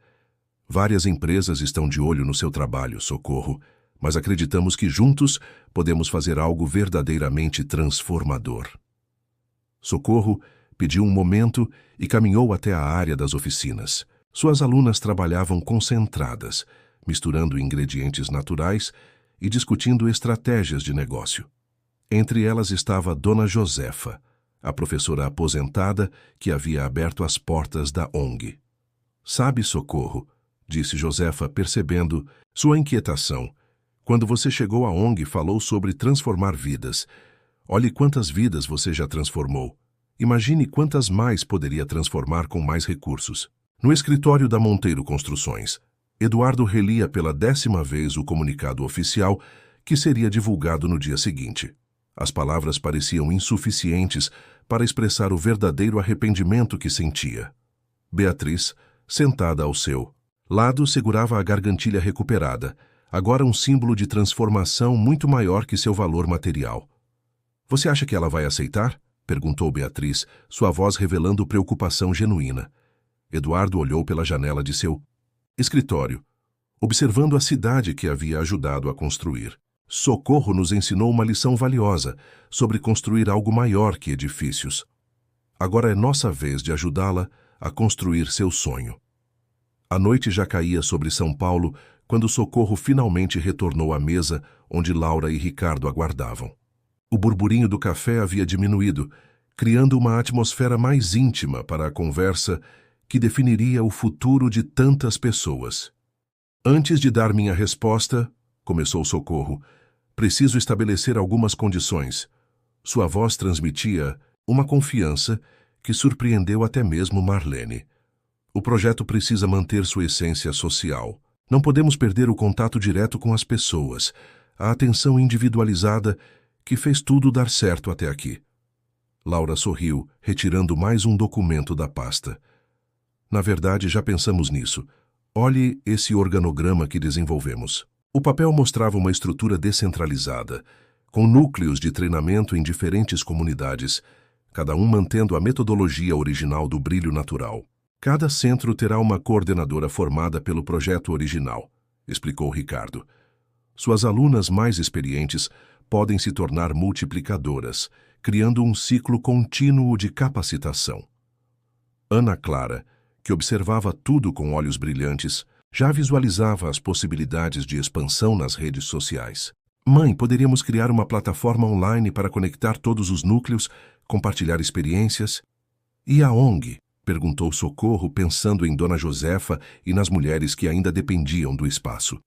Várias empresas estão de olho no seu trabalho, Socorro, mas acreditamos que juntos podemos fazer algo verdadeiramente transformador. Socorro pediu um momento e caminhou até a área das oficinas. Suas alunas trabalhavam concentradas, misturando ingredientes naturais e discutindo estratégias de negócio. Entre elas estava Dona Josefa, a professora aposentada que havia aberto as portas da ONG. Sabe, Socorro, disse Josefa, percebendo sua inquietação. Quando você chegou à ONG, falou sobre transformar vidas. Olhe quantas vidas você já transformou. Imagine quantas mais poderia transformar com mais recursos. No escritório da Monteiro Construções, Eduardo relia pela 10ª vez o comunicado oficial que seria divulgado no dia seguinte. As palavras pareciam insuficientes para expressar o verdadeiro arrependimento que sentia. Beatriz, sentada ao seu lado, segurava a gargantilha recuperada, agora um símbolo de transformação muito maior que seu valor material. Você acha que ela vai aceitar? Perguntou Beatriz, sua voz revelando preocupação genuína. Eduardo olhou pela janela de seu escritório, observando a cidade que havia ajudado a construir. Socorro nos ensinou uma lição valiosa sobre construir algo maior que edifícios. Agora é nossa vez de ajudá-la a construir seu sonho. A noite já caía sobre São Paulo quando Socorro finalmente retornou à mesa onde Laura e Ricardo aguardavam. O burburinho do café havia diminuído, criando uma atmosfera mais íntima para a conversa que definiria o futuro de tantas pessoas. Antes de dar minha resposta, começou Socorro, preciso estabelecer algumas condições. Sua voz transmitia uma confiança que surpreendeu até mesmo Marlene. O projeto precisa manter sua essência social. Não podemos perder o contato direto com as pessoas, a atenção individualizada que fez tudo dar certo até aqui. Laura sorriu, retirando mais um documento da pasta. Na verdade, já pensamos nisso. Olhe esse organograma que desenvolvemos. O papel mostrava uma estrutura descentralizada, com núcleos de treinamento em diferentes comunidades, cada um mantendo a metodologia original do brilho natural. Cada centro terá uma coordenadora formada pelo projeto original, explicou Ricardo. Suas alunas mais experientes podem se tornar multiplicadoras, criando um ciclo contínuo de capacitação. Ana Clara, que observava tudo com olhos brilhantes, já visualizava as possibilidades de expansão nas redes sociais. Mãe, poderíamos criar uma plataforma online para conectar todos os núcleos, compartilhar experiências? E a ONG? Perguntou Socorro, pensando em Dona Josefa e nas mulheres que ainda dependiam do espaço.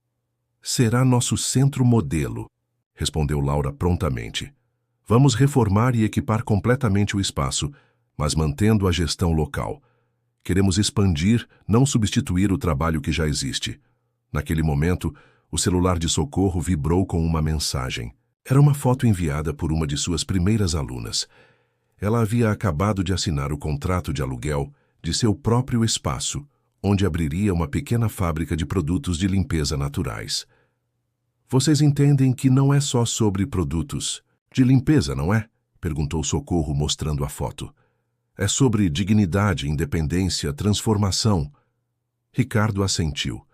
Será nosso centro modelo, respondeu Laura prontamente. Vamos reformar e equipar completamente o espaço, mas mantendo a gestão local. Queremos expandir, não substituir o trabalho que já existe. Naquele momento, o celular de Socorro vibrou com uma mensagem. Era uma foto enviada por uma de suas primeiras alunas. Ela havia acabado de assinar o contrato de aluguel de seu próprio espaço, onde abriria uma pequena fábrica de produtos de limpeza naturais. Vocês entendem que não é só sobre produtos de limpeza, não é? Perguntou Socorro, mostrando a foto. É sobre dignidade, independência, transformação. Ricardo assentiu.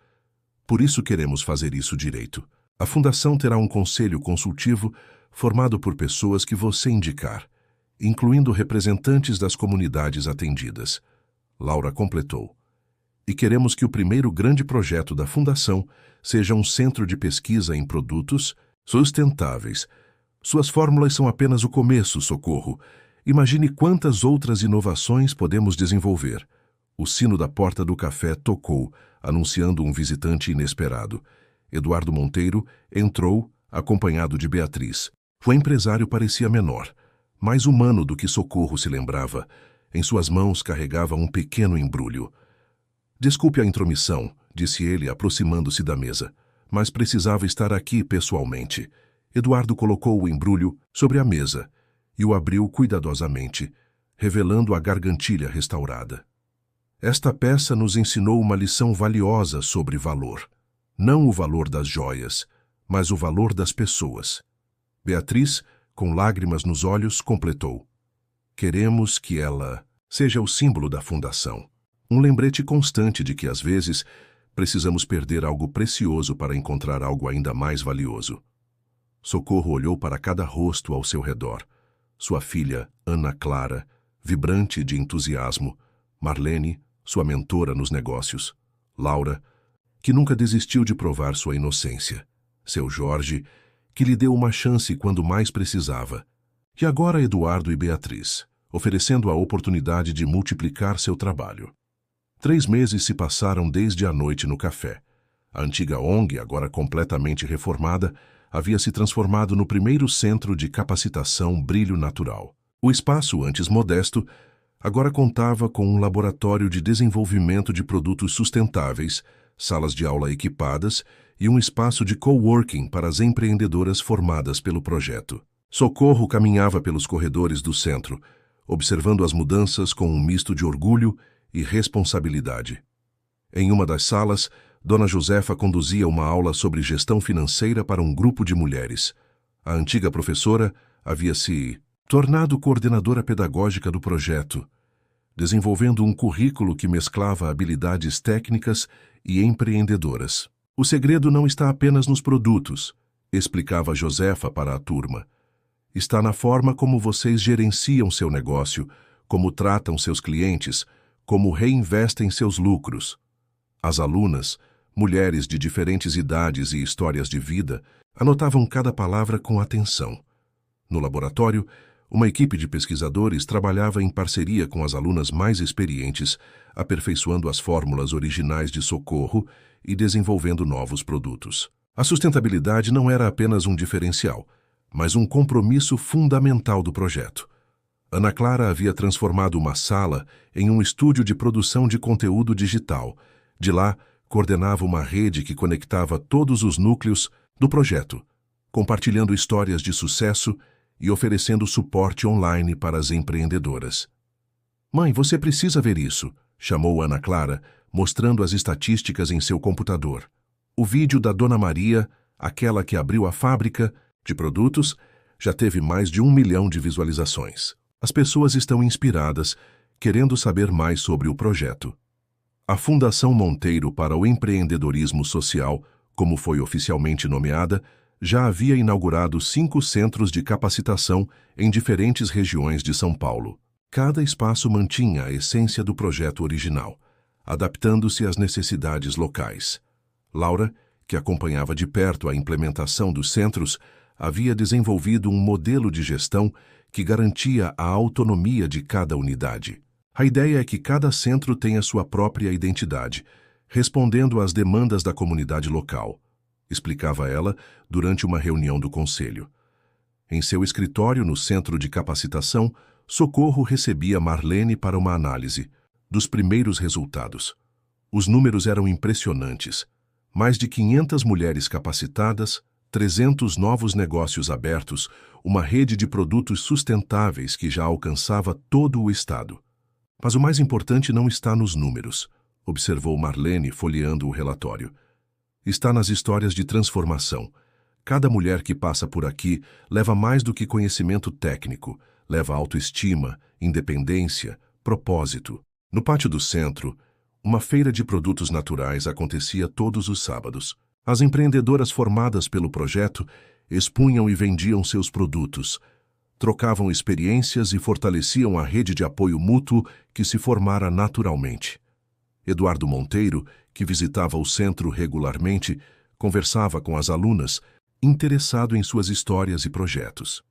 Por isso queremos fazer isso direito. A Fundação terá um conselho consultivo formado por pessoas que você indicar, incluindo representantes das comunidades atendidas. Laura completou. E queremos que o primeiro grande projeto da Fundação seja um centro de pesquisa em produtos sustentáveis. Suas fórmulas são apenas o começo, Socorro. Imagine quantas outras inovações podemos desenvolver. O sino da porta do café tocou, anunciando um visitante inesperado. Eduardo Monteiro entrou, acompanhado de Beatriz. O empresário parecia menor, mais humano do que Socorro se lembrava. Em suas mãos carregava um pequeno embrulho. Desculpe a intromissão, disse ele, aproximando-se da mesa, mas precisava estar aqui pessoalmente. Eduardo colocou o embrulho sobre a mesa e o abriu cuidadosamente, revelando a gargantilha restaurada. Esta peça nos ensinou uma lição valiosa sobre valor. Não o valor das joias, mas o valor das pessoas. Beatriz, com lágrimas nos olhos, completou. Queremos que ela seja o símbolo da fundação. Um lembrete constante de que, às vezes, precisamos perder algo precioso para encontrar algo ainda mais valioso. Socorro olhou para cada rosto ao seu redor. Sua filha, Ana Clara, vibrante de entusiasmo. Marlene, sua mentora nos negócios. Laura, que nunca desistiu de provar sua inocência. Seu Jorge, que lhe deu uma chance quando mais precisava. E agora Eduardo e Beatriz, oferecendo a oportunidade de multiplicar seu trabalho. 3 meses se passaram desde a noite no café. A antiga ONG, agora completamente reformada, havia se transformado no primeiro centro de capacitação Brilho Natural. O espaço, antes modesto, agora contava com um laboratório de desenvolvimento de produtos sustentáveis, salas de aula equipadas e um espaço de coworking para as empreendedoras formadas pelo projeto. Socorro caminhava pelos corredores do centro, observando as mudanças com um misto de orgulho e responsabilidade. Em uma das salas, Dona Josefa conduzia uma aula sobre gestão financeira para um grupo de mulheres. A antiga professora havia se tornado coordenadora pedagógica do projeto, desenvolvendo um currículo que mesclava habilidades técnicas e empreendedoras. O segredo não está apenas nos produtos, explicava Josefa para a turma. Está na forma como vocês gerenciam seu negócio, como tratam seus clientes, como reinvestem seus lucros. As alunas, mulheres de diferentes idades e histórias de vida, anotavam cada palavra com atenção. No laboratório, uma equipe de pesquisadores trabalhava em parceria com as alunas mais experientes, aperfeiçoando as fórmulas originais de Socorro e desenvolvendo novos produtos. A sustentabilidade não era apenas um diferencial, mas um compromisso fundamental do projeto. Ana Clara havia transformado uma sala em um estúdio de produção de conteúdo digital. De lá, coordenava uma rede que conectava todos os núcleos do projeto, compartilhando histórias de sucesso e oferecendo suporte online para as empreendedoras. Mãe, você precisa ver isso, chamou Ana Clara, mostrando as estatísticas em seu computador. O vídeo da Dona Maria, aquela que abriu a fábrica de produtos, já teve mais de 1 milhão de visualizações. As pessoas estão inspiradas, querendo saber mais sobre o projeto. A Fundação Monteiro para o Empreendedorismo Social, como foi oficialmente nomeada, já havia inaugurado 5 centros de capacitação em diferentes regiões de São Paulo. Cada espaço mantinha a essência do projeto original, adaptando-se às necessidades locais. Laura, que acompanhava de perto a implementação dos centros, havia desenvolvido um modelo de gestão que garantia a autonomia de cada unidade. A ideia é que cada centro tenha sua própria identidade, respondendo às demandas da comunidade local, explicava ela durante uma reunião do conselho. Em seu escritório no centro de capacitação, Socorro recebia Marlene para uma análise dos primeiros resultados. Os números eram impressionantes. Mais de 500 mulheres capacitadas, 300 novos negócios abertos, uma rede de produtos sustentáveis que já alcançava todo o estado. Mas o mais importante não está nos números, observou Marlene folheando o relatório. Está nas histórias de transformação. Cada mulher que passa por aqui leva mais do que conhecimento técnico, leva autoestima, independência, propósito. No pátio do centro, uma feira de produtos naturais acontecia todos os sábados. As empreendedoras formadas pelo projeto expunham e vendiam seus produtos, trocavam experiências e fortaleciam a rede de apoio mútuo que se formara naturalmente. Eduardo Monteiro, que visitava o centro regularmente, conversava com as alunas, interessado em suas histórias e projetos.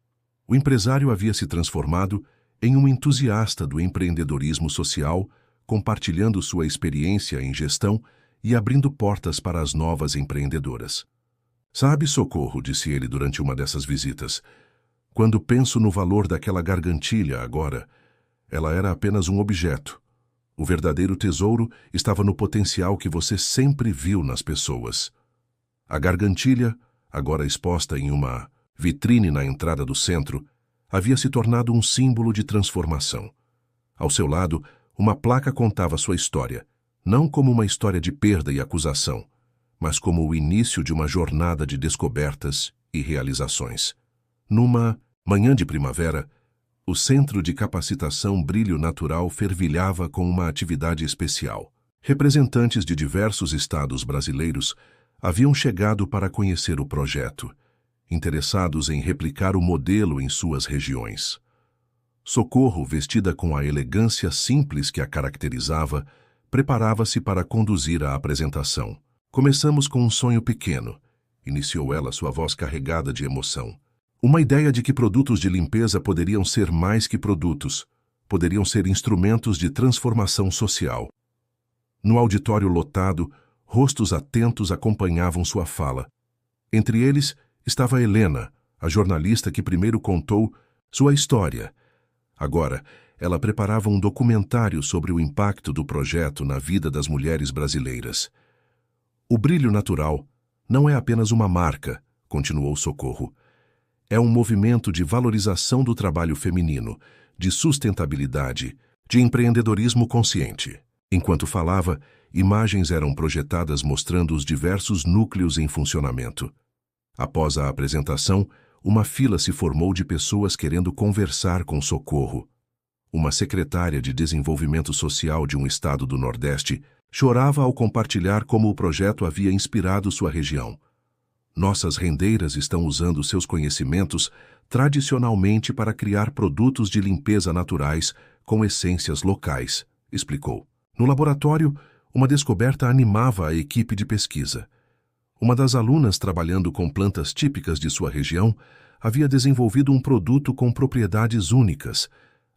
O empresário havia se transformado em um entusiasta do empreendedorismo social, compartilhando sua experiência em gestão e abrindo portas para as novas empreendedoras. Sabe, Socorro, disse ele durante uma dessas visitas, quando penso no valor daquela gargantilha agora, ela era apenas um objeto. O verdadeiro tesouro estava no potencial que você sempre viu nas pessoas. A gargantilha, agora exposta em uma vitrine na entrada do centro, havia se tornado um símbolo de transformação. Ao seu lado, uma placa contava sua história, não como uma história de perda e acusação, mas como o início de uma jornada de descobertas e realizações. Numa manhã de primavera, o Centro de Capacitação Brilho Natural fervilhava com uma atividade especial. Representantes de diversos estados brasileiros haviam chegado para conhecer o projeto, interessados em replicar o modelo em suas regiões. Socorro, vestida com a elegância simples que a caracterizava, preparava-se para conduzir a apresentação. Começamos com um sonho pequeno, iniciou ela, sua voz carregada de emoção. Uma ideia de que produtos de limpeza poderiam ser mais que produtos, poderiam ser instrumentos de transformação social. No auditório lotado, rostos atentos acompanhavam sua fala. Entre eles estava Helena, a jornalista que primeiro contou sua história. Agora, ela preparava um documentário sobre o impacto do projeto na vida das mulheres brasileiras. O brilho natural não é apenas uma marca, continuou Socorro. É um movimento de valorização do trabalho feminino, de sustentabilidade, de empreendedorismo consciente. Enquanto falava, imagens eram projetadas mostrando os diversos núcleos em funcionamento. Após a apresentação, uma fila se formou de pessoas querendo conversar com Socorro. Uma secretária de Desenvolvimento Social de um estado do Nordeste chorava ao compartilhar como o projeto havia inspirado sua região. Nossas rendeiras estão usando seus conhecimentos tradicionalmente para criar produtos de limpeza naturais com essências locais, explicou. No laboratório, uma descoberta animava a equipe de pesquisa. Uma das alunas, trabalhando com plantas típicas de sua região, havia desenvolvido um produto com propriedades únicas.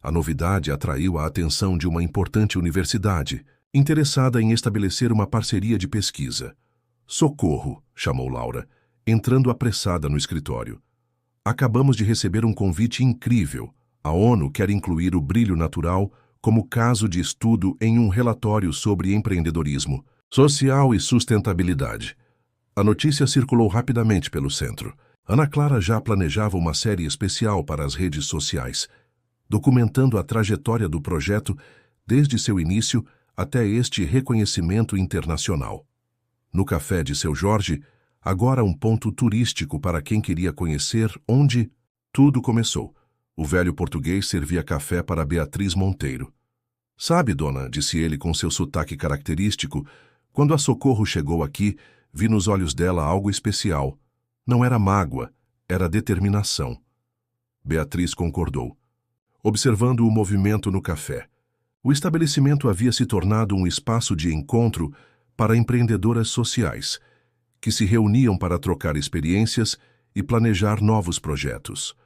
A novidade atraiu a atenção de uma importante universidade, interessada em estabelecer uma parceria de pesquisa. Socorro, chamou Laura, entrando apressada no escritório. Acabamos de receber um convite incrível. A ONU quer incluir o brilho natural como caso de estudo em um relatório sobre empreendedorismo social e sustentabilidade. A notícia circulou rapidamente pelo centro. Ana Clara já planejava uma série especial para as redes sociais, documentando a trajetória do projeto desde seu início até este reconhecimento internacional. No café de Seu Jorge, agora um ponto turístico para quem queria conhecer onde tudo começou. O velho português servia café para Beatriz Monteiro. Sabe, dona, disse ele com seu sotaque característico, quando a Socorro chegou aqui, vi nos olhos dela algo especial. Não era mágoa, era determinação. Beatriz concordou, observando o movimento no café. O estabelecimento havia se tornado um espaço de encontro para empreendedoras sociais, que se reuniam para trocar experiências e planejar novos projetos.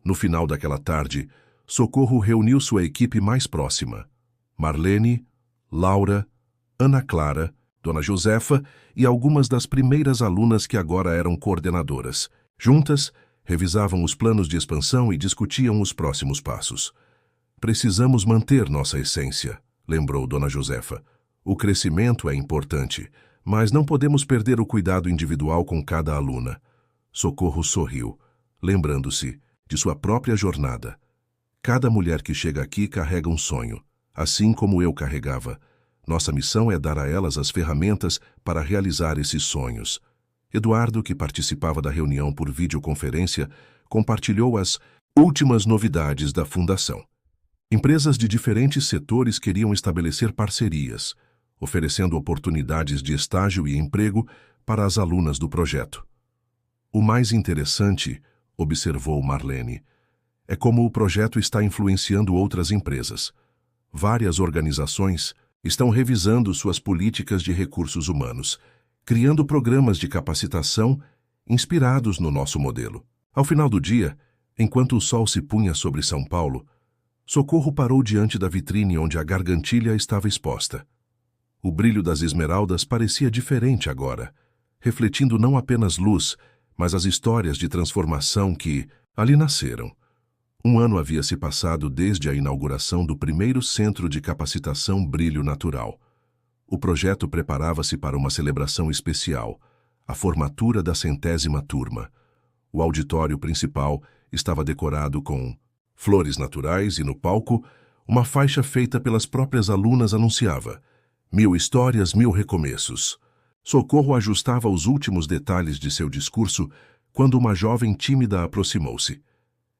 No final daquela tarde, Socorro reuniu sua equipe mais próxima: Marlene, Laura, Ana Clara, Dona Josefa e algumas das primeiras alunas que agora eram coordenadoras. Juntas, revisavam os planos de expansão e discutiam os próximos passos. Precisamos manter nossa essência, lembrou Dona Josefa. O crescimento é importante, mas não podemos perder o cuidado individual com cada aluna. Socorro sorriu, lembrando-se de sua própria jornada. Cada mulher que chega aqui carrega um sonho, assim como eu carregava. Nossa missão é dar a elas as ferramentas para realizar esses sonhos. Eduardo, que participava da reunião por videoconferência, compartilhou as últimas novidades da fundação. Empresas de diferentes setores queriam estabelecer parcerias, oferecendo oportunidades de estágio e emprego para as alunas do projeto. O mais interessante, observou Marlene, é como o projeto está influenciando outras empresas. Várias organizações estão revisando suas políticas de recursos humanos, criando programas de capacitação inspirados no nosso modelo. Ao final do dia, enquanto o sol se punha sobre São Paulo, Socorro parou diante da vitrine onde a gargantilha estava exposta. O brilho das esmeraldas parecia diferente agora, refletindo não apenas luz, mas as histórias de transformação que ali nasceram. Um ano havia se passado desde a inauguração do primeiro centro de capacitação Brilho Natural. O projeto preparava-se para uma celebração especial, a formatura da 100ª turma. O auditório principal estava decorado com flores naturais e no palco, uma faixa feita pelas próprias alunas anunciava: 1000 histórias, 1000 recomeços. Socorro ajustava os últimos detalhes de seu discurso quando uma jovem tímida aproximou-se.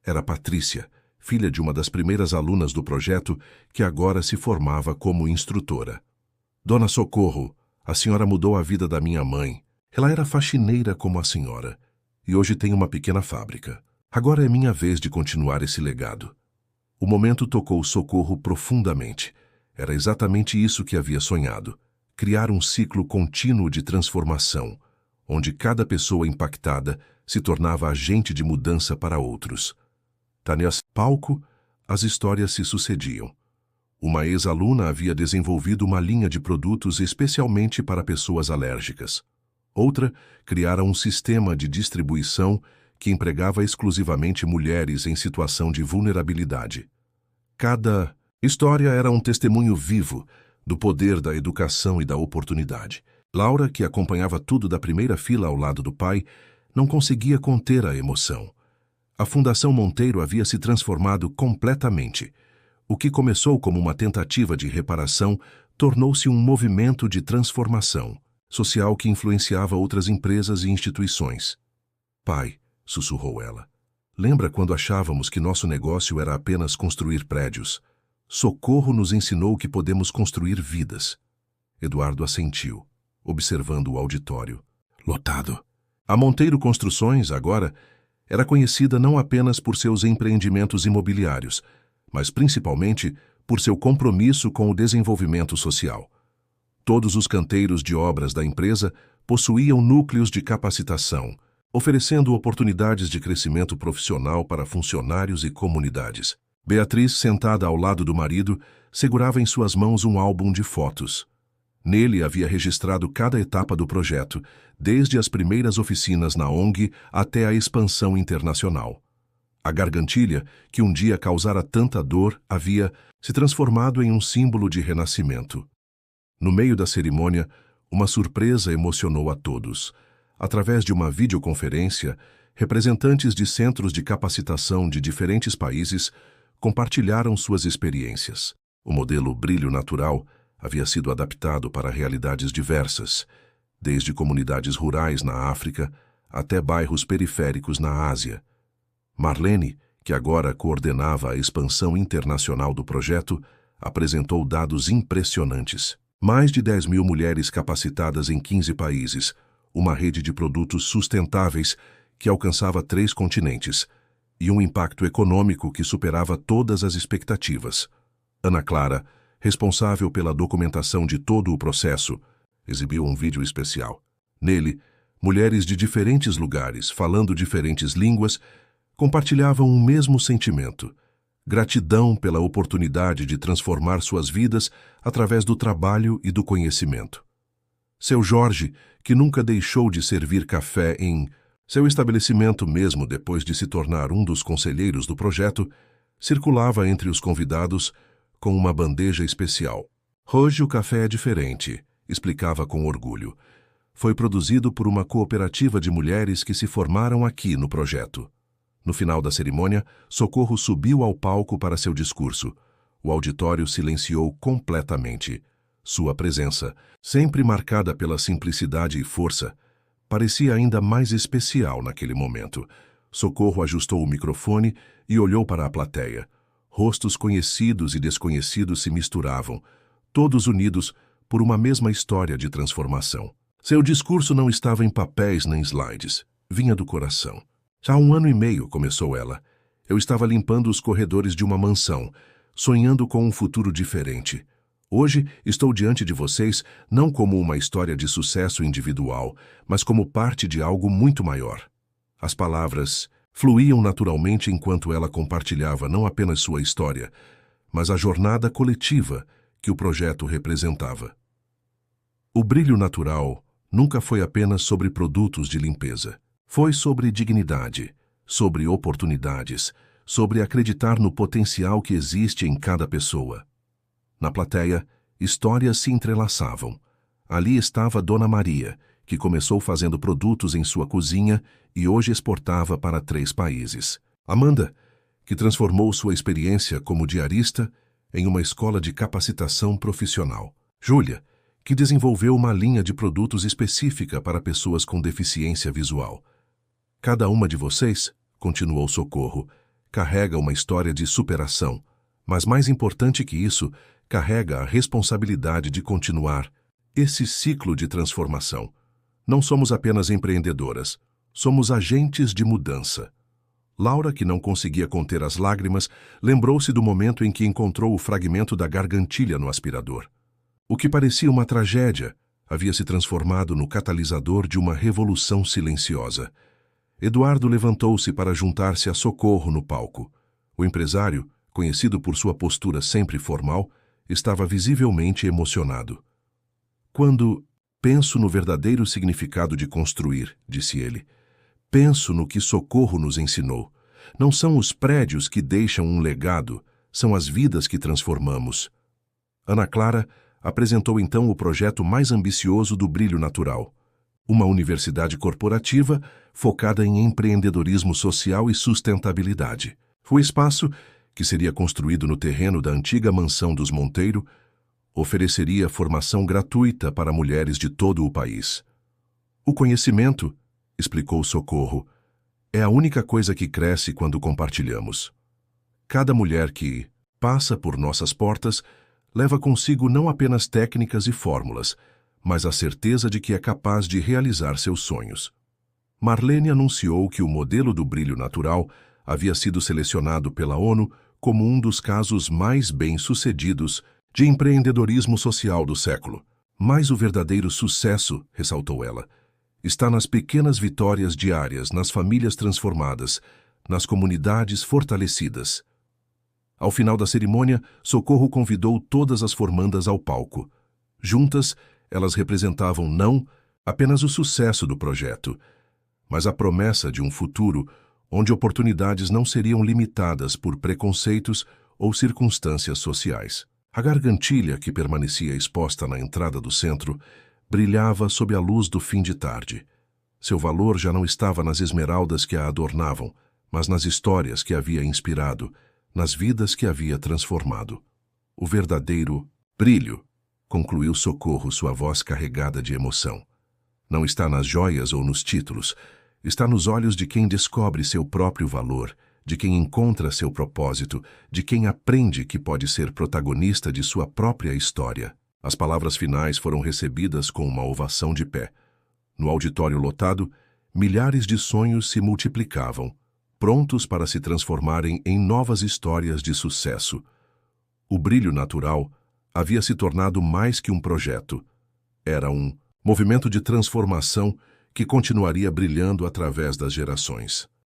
Era Patrícia, filha de uma das primeiras alunas do projeto, que agora se formava como instrutora. Dona Socorro, a senhora mudou a vida da minha mãe. Ela era faxineira como a senhora, e hoje tem uma pequena fábrica. Agora é minha vez de continuar esse legado. O momento tocou Socorro profundamente. Era exatamente isso que havia sonhado: criar um ciclo contínuo de transformação, onde cada pessoa impactada se tornava agente de mudança para outros. Nesse palco, as histórias se sucediam. Uma ex-aluna havia desenvolvido uma linha de produtos especialmente para pessoas alérgicas. Outra criara um sistema de distribuição que empregava exclusivamente mulheres em situação de vulnerabilidade. Cada história era um testemunho vivo do poder da educação e da oportunidade. Laura, que acompanhava tudo da primeira fila ao lado do pai, não conseguia conter a emoção. A Fundação Monteiro havia se transformado completamente. O que começou como uma tentativa de reparação tornou-se um movimento de transformação social que influenciava outras empresas e instituições. Pai, sussurrou ela, lembra quando achávamos que nosso negócio era apenas construir prédios? Socorro nos ensinou que podemos construir vidas. Eduardo assentiu, observando o auditório. Lotado. A Monteiro Construções, agora, era conhecida não apenas por seus empreendimentos imobiliários, mas principalmente por seu compromisso com o desenvolvimento social. Todos os canteiros de obras da empresa possuíam núcleos de capacitação, oferecendo oportunidades de crescimento profissional para funcionários e comunidades. Beatriz, sentada ao lado do marido, segurava em suas mãos um álbum de fotos. Nele havia registrado cada etapa do projeto, desde as primeiras oficinas na ONG até a expansão internacional. A gargantilha, que um dia causara tanta dor, havia se transformado em um símbolo de renascimento. No meio da cerimônia, uma surpresa emocionou a todos. Através de uma videoconferência, representantes de centros de capacitação de diferentes países compartilharam suas experiências. O modelo Brilho Natural havia sido adaptado para realidades diversas, desde comunidades rurais na África até bairros periféricos na Ásia. Marlene, que agora coordenava a expansão internacional do projeto, apresentou dados impressionantes. Mais de 10.000 mulheres capacitadas em 15 países, uma rede de produtos sustentáveis que alcançava 3 continentes, e um impacto econômico que superava todas as expectativas. Ana Clara, responsável pela documentação de todo o processo, exibiu um vídeo especial. Nele, mulheres de diferentes lugares, falando diferentes línguas, compartilhavam um mesmo sentimento: gratidão pela oportunidade de transformar suas vidas através do trabalho e do conhecimento. Seu Jorge, que nunca deixou de servir café em seu estabelecimento mesmo depois de se tornar um dos conselheiros do projeto, circulava entre os convidados com uma bandeja especial. Hoje o café é diferente, explicava com orgulho. Foi produzido por uma cooperativa de mulheres que se formaram aqui no projeto. No final da cerimônia, Socorro subiu ao palco para seu discurso. O auditório silenciou completamente. Sua presença, sempre marcada pela simplicidade e força, parecia ainda mais especial naquele momento. Socorro ajustou o microfone e olhou para a plateia. Rostos conhecidos e desconhecidos se misturavam, todos unidos por uma mesma história de transformação. Seu discurso não estava em papéis nem slides, vinha do coração. Há 1 ano e meio, começou ela, eu estava limpando os corredores de uma mansão, sonhando com um futuro diferente. Hoje estou diante de vocês não como uma história de sucesso individual, mas como parte de algo muito maior. As palavras fluíam naturalmente enquanto ela compartilhava não apenas sua história, mas a jornada coletiva que o projeto representava. O brilho natural nunca foi apenas sobre produtos de limpeza. Foi sobre dignidade, sobre oportunidades, sobre acreditar no potencial que existe em cada pessoa. Na plateia, histórias se entrelaçavam. Ali estava Dona Maria, que começou fazendo produtos em sua cozinha e hoje exportava para 3 países. Amanda, que transformou sua experiência como diarista em uma escola de capacitação profissional. Júlia, que desenvolveu uma linha de produtos específica para pessoas com deficiência visual. Cada uma de vocês, continuou Socorro, carrega uma história de superação, mas mais importante que isso, carrega a responsabilidade de continuar esse ciclo de transformação. Não somos apenas empreendedoras, somos agentes de mudança. Laura, que não conseguia conter as lágrimas, lembrou-se do momento em que encontrou o fragmento da gargantilha no aspirador. O que parecia uma tragédia havia se transformado no catalisador de uma revolução silenciosa. Eduardo levantou-se para juntar-se a Socorro no palco. O empresário, conhecido por sua postura sempre formal, estava visivelmente emocionado. Quando penso no verdadeiro significado de construir, disse ele, penso no que Socorro nos ensinou. Não são os prédios que deixam um legado, são as vidas que transformamos. Ana Clara apresentou então o projeto mais ambicioso do Brilho Natural, uma universidade corporativa focada em empreendedorismo social e sustentabilidade. O espaço, que seria construído no terreno da antiga mansão dos Monteiro, ofereceria formação gratuita para mulheres de todo o país. O conhecimento, explicou Socorro, é a única coisa que cresce quando compartilhamos. Cada mulher que passa por nossas portas leva consigo não apenas técnicas e fórmulas, mas a certeza de que é capaz de realizar seus sonhos. Marlene anunciou que o modelo do brilho natural havia sido selecionado pela ONU como um dos casos mais bem-sucedidos de empreendedorismo social do século. Mas o verdadeiro sucesso, ressaltou ela, está nas pequenas vitórias diárias, nas famílias transformadas, nas comunidades fortalecidas. Ao final da cerimônia, Socorro convidou todas as formandas ao palco. Juntas, elas representavam não apenas o sucesso do projeto, mas a promessa de um futuro onde oportunidades não seriam limitadas por preconceitos ou circunstâncias sociais. A gargantilha, que permanecia exposta na entrada do centro, brilhava sob a luz do fim de tarde. Seu valor já não estava nas esmeraldas que a adornavam, mas nas histórias que havia inspirado, nas vidas que havia transformado. O verdadeiro brilho, concluiu Socorro, sua voz carregada de emoção, não está nas joias ou nos títulos, está nos olhos de quem descobre seu próprio valor, de quem encontra seu propósito, de quem aprende que pode ser protagonista de sua própria história. As palavras finais foram recebidas com uma ovação de pé. No auditório lotado, milhares de sonhos se multiplicavam, prontos para se transformarem em novas histórias de sucesso. O Brilho Natural havia se tornado mais que um projeto. Era um movimento de transformação que continuaria brilhando através das gerações.